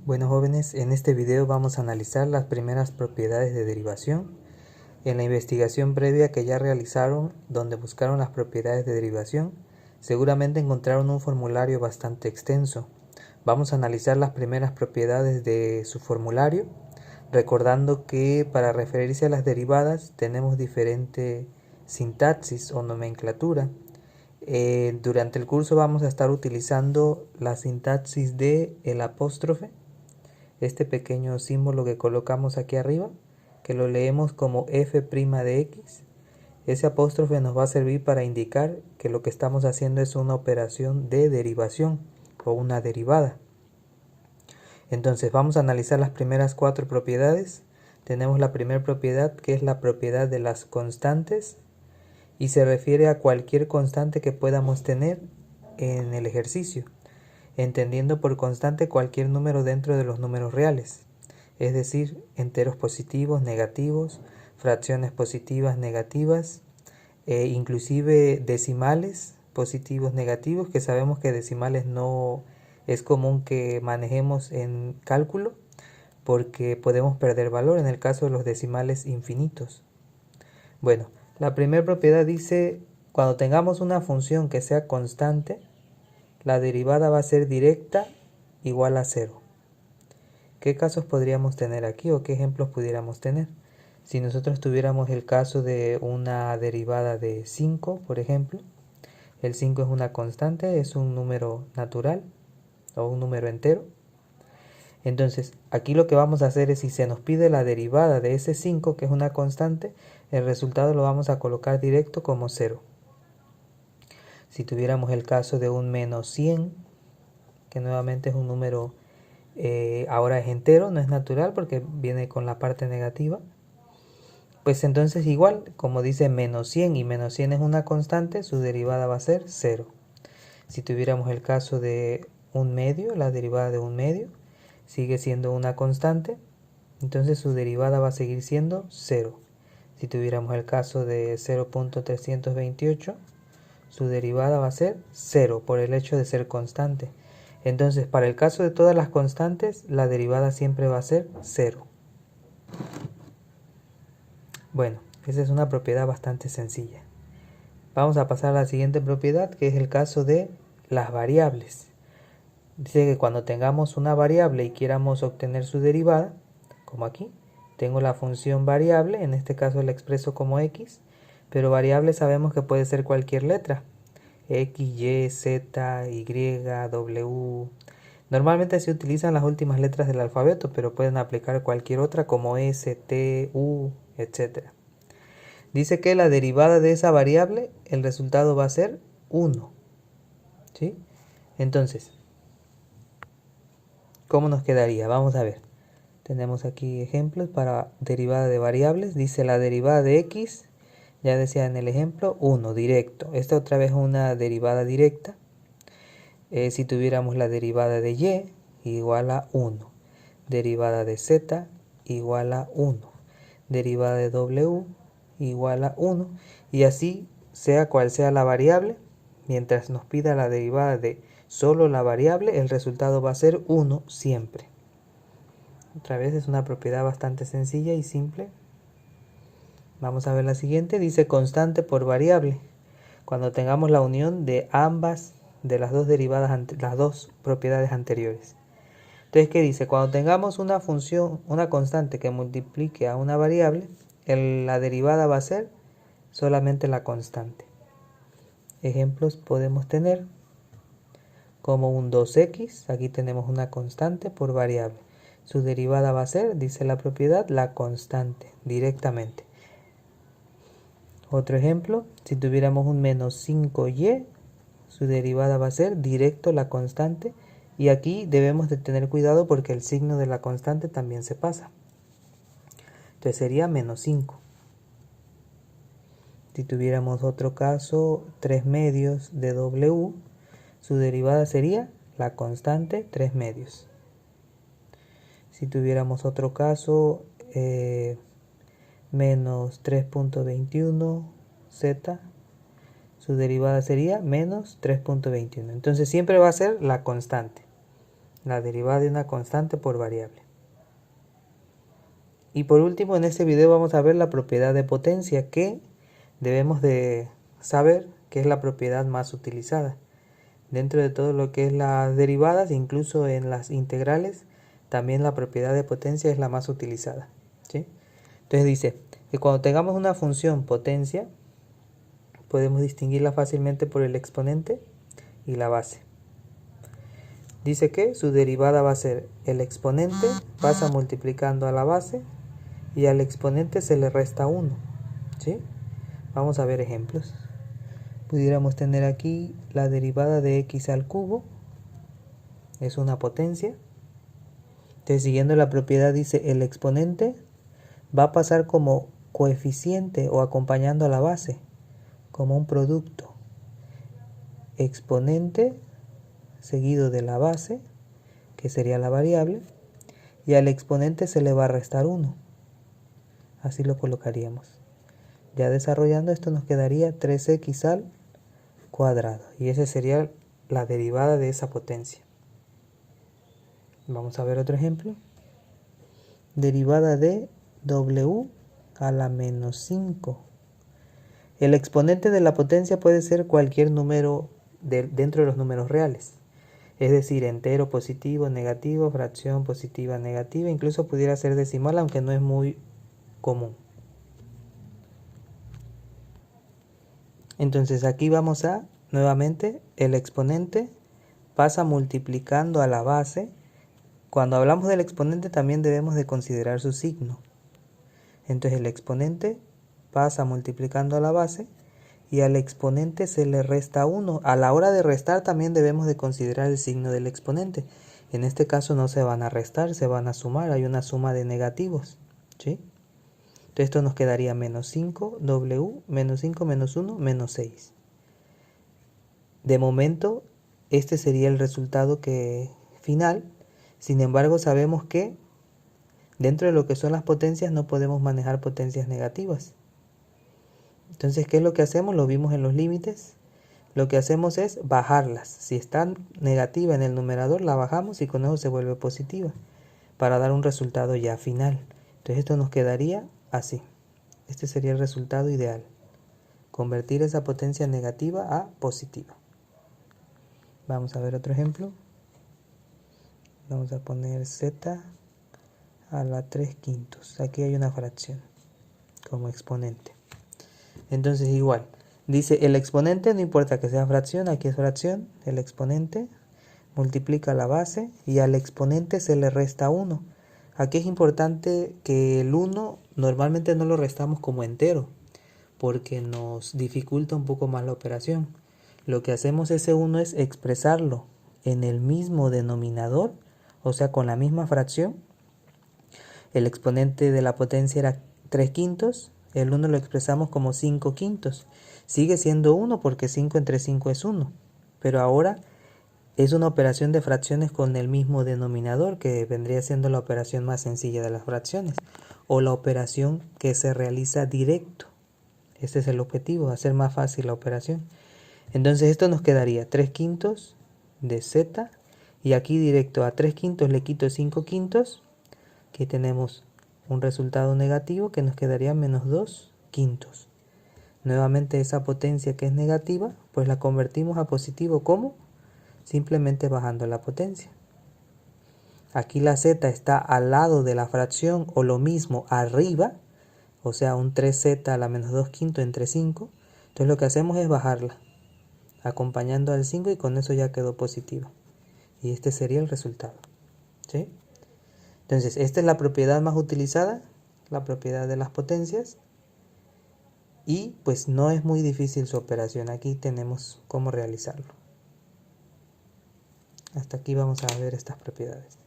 Bueno, jóvenes, en este video vamos a analizar las primeras propiedades de derivación. En la investigación previa que ya realizaron, donde buscaron las propiedades de derivación, seguramente encontraron un formulario bastante extenso. Vamos a analizar las primeras propiedades de su formulario, recordando que para referirse a las derivadas tenemos diferente sintaxis o nomenclatura. Durante el curso vamos a estar utilizando la sintaxis de el apóstrofe, este pequeño símbolo que colocamos aquí arriba, que lo leemos como f' de x. Ese apóstrofe nos va a servir para indicar que lo que estamos haciendo es una operación de derivación o una derivada. Entonces vamos a analizar las primeras 4 propiedades. Tenemos la primera propiedad, que es la propiedad de las constantes, y se refiere a cualquier constante que podamos tener en el ejercicio, entendiendo por constante cualquier número dentro de los números reales, es decir, enteros positivos, negativos, fracciones positivas, negativas, inclusive decimales positivos, negativos, que sabemos que decimales no es común que manejemos en cálculo porque podemos perder valor en el caso de los decimales infinitos. Bueno, la primera propiedad dice, cuando tengamos una función que sea constante, la derivada va a ser directa igual a 0. ¿Qué casos podríamos tener aquí o qué ejemplos pudiéramos tener? Si nosotros tuviéramos el caso de una derivada de 5, por ejemplo, el 5 es una constante, es un número natural o un número entero. Entonces, aquí lo que vamos a hacer es, si se nos pide la derivada de ese 5, que es una constante, el resultado lo vamos a colocar directo como 0. Si tuviéramos el caso de un menos 100, que nuevamente es un número, ahora es entero, no es natural porque viene con la parte negativa, pues entonces igual, como dice menos 100 y menos 100 es una constante, su derivada va a ser 0. Si tuviéramos el caso de un medio, la derivada de un medio sigue siendo una constante, entonces su derivada va a seguir siendo 0. Si tuviéramos el caso de 0.328, su derivada va a ser 0 por el hecho de ser constante. Entonces, para el caso de todas las constantes, la derivada siempre va a ser 0. Bueno, esa es una propiedad bastante sencilla. Vamos a pasar a la siguiente propiedad, que es el caso de las variables. Dice que cuando tengamos una variable y quieramos obtener su derivada, como aquí, tengo la función variable, en este caso la expreso como x, pero variable sabemos que puede ser cualquier letra, x, y, z, y, w. Normalmente se utilizan las últimas letras del alfabeto, pero pueden aplicar cualquier otra como s, t, u, etc. Dice que la derivada de esa variable, el resultado va a ser 1. ¿Sí? Entonces, ¿cómo nos quedaría? Vamos a ver. Tenemos aquí ejemplos para derivada de variables. Dice la derivada de x, ya decía en el ejemplo, 1, directo. Esta otra vez es una derivada directa. Si tuviéramos la derivada de y, igual a 1. Derivada de z, igual a 1. Derivada de w, igual a 1. Y así, sea cual sea la variable, mientras nos pida la derivada de solo la variable, el resultado va a ser 1 siempre. Otra vez es una propiedad bastante sencilla y simple. Vamos a ver la siguiente. Dice constante por variable. Cuando tengamos la unión de ambas, de las dos derivadas, las dos propiedades anteriores. Entonces, ¿qué dice? Cuando tengamos una función, una constante que multiplique a una variable, la derivada va a ser solamente la constante. Ejemplos podemos tener como un 2x. Aquí tenemos una constante por variable. Su derivada va a ser, dice la propiedad, la constante, directamente. Otro ejemplo, si tuviéramos un menos 5y, su derivada va a ser directo la constante. Y aquí debemos de tener cuidado porque el signo de la constante también se pasa. Entonces sería menos 5. Si tuviéramos otro caso, 3 medios de w, su derivada sería la constante 3 medios. Si tuviéramos otro caso, menos 3.21 z, su derivada sería menos 3.21. Entonces siempre va a ser la constante. la derivada de una constante por variable. Y por último, en este video vamos a ver la propiedad de potencia, que debemos de saber que es la propiedad más utilizada. Dentro de todo lo que es las derivadas, incluso en las integrales, también la propiedad de potencia es la más utilizada, ¿sí? Entonces dice que cuando tengamos una función potencia, podemos distinguirla fácilmente por el exponente y la base. Dice que su derivada va a ser el exponente, pasa multiplicando a la base, y al exponente se le resta 1, ¿sí? Vamos a ver ejemplos. Pudiéramos tener aquí la derivada de x al cubo, es una potencia. Entonces, siguiendo la propiedad, dice el exponente va a pasar como coeficiente o acompañando a la base, como un producto. Exponente seguido de la base, que sería la variable, y al exponente se le va a restar 1. Así lo colocaríamos. Ya desarrollando esto nos quedaría 3x al cuadrado, y esa sería la derivada de esa potencia. Vamos a ver otro ejemplo. Derivada de w a la menos 5. El exponente de la potencia puede ser cualquier número dentro de los números reales, es decir, entero positivo, negativo, fracción positiva, negativa, incluso pudiera ser decimal, aunque no es muy común. Entonces aquí vamos a, nuevamente, el exponente pasa multiplicando a la base. Cuando hablamos del exponente también debemos de considerar su signo. Entonces el exponente pasa multiplicando a la base y al exponente se le resta 1. A la hora de restar también debemos de considerar el signo del exponente. En este caso no se van a restar, se van a sumar. Hay una suma de negativos, ¿sí? Entonces esto nos quedaría menos 5w, menos 5 menos 1, menos 6. De momento, este sería el resultado final. Sin embargo, sabemos que dentro de lo que son las potencias no podemos manejar potencias negativas. Entonces, ¿qué es lo que hacemos? Lo vimos en los límites. Lo que hacemos es bajarlas. Si está negativa en el numerador, la bajamos y con eso se vuelve positiva, para dar un resultado ya final. Entonces esto nos quedaría así. Este sería el resultado ideal. Convertir esa potencia negativa a positiva. Vamos a ver otro ejemplo. Vamos a poner z a la 3/5. Aquí hay una fracción como exponente. Entonces igual, dice el exponente, no importa que sea fracción, aquí es fracción, el exponente multiplica la base y al exponente se le resta 1. Aquí es importante que el 1 normalmente no lo restamos como entero, porque nos dificulta un poco más la operación. Lo que hacemos ese 1 es expresarlo en el mismo denominador, o sea, con la misma fracción. El exponente de la potencia era 3/5, el 1 lo expresamos como 5/5. Sigue siendo 1 porque 5 entre 5 es 1, pero ahora es una operación de fracciones con el mismo denominador, que vendría siendo la operación más sencilla de las fracciones, o la operación que se realiza directo. Ese es el objetivo, hacer más fácil la operación. Entonces esto nos quedaría 3/5 de z, y aquí directo a 3/5 le quito 5/5. Aquí tenemos un resultado negativo que nos quedaría menos 2/5. Nuevamente esa potencia que es negativa, pues la convertimos a positivo. ¿Cómo? Simplemente bajando la potencia. Aquí la z está al lado de la fracción, o lo mismo arriba, o sea, un 3z a la menos 2/5 entre 5. Entonces lo que hacemos es bajarla, acompañando al 5, y con eso ya quedó positiva. Y este sería el resultado, ¿sí? Entonces, esta es la propiedad más utilizada, la propiedad de las potencias. Y pues no es muy difícil su operación. Aquí tenemos cómo realizarlo. Hasta aquí vamos a ver estas propiedades.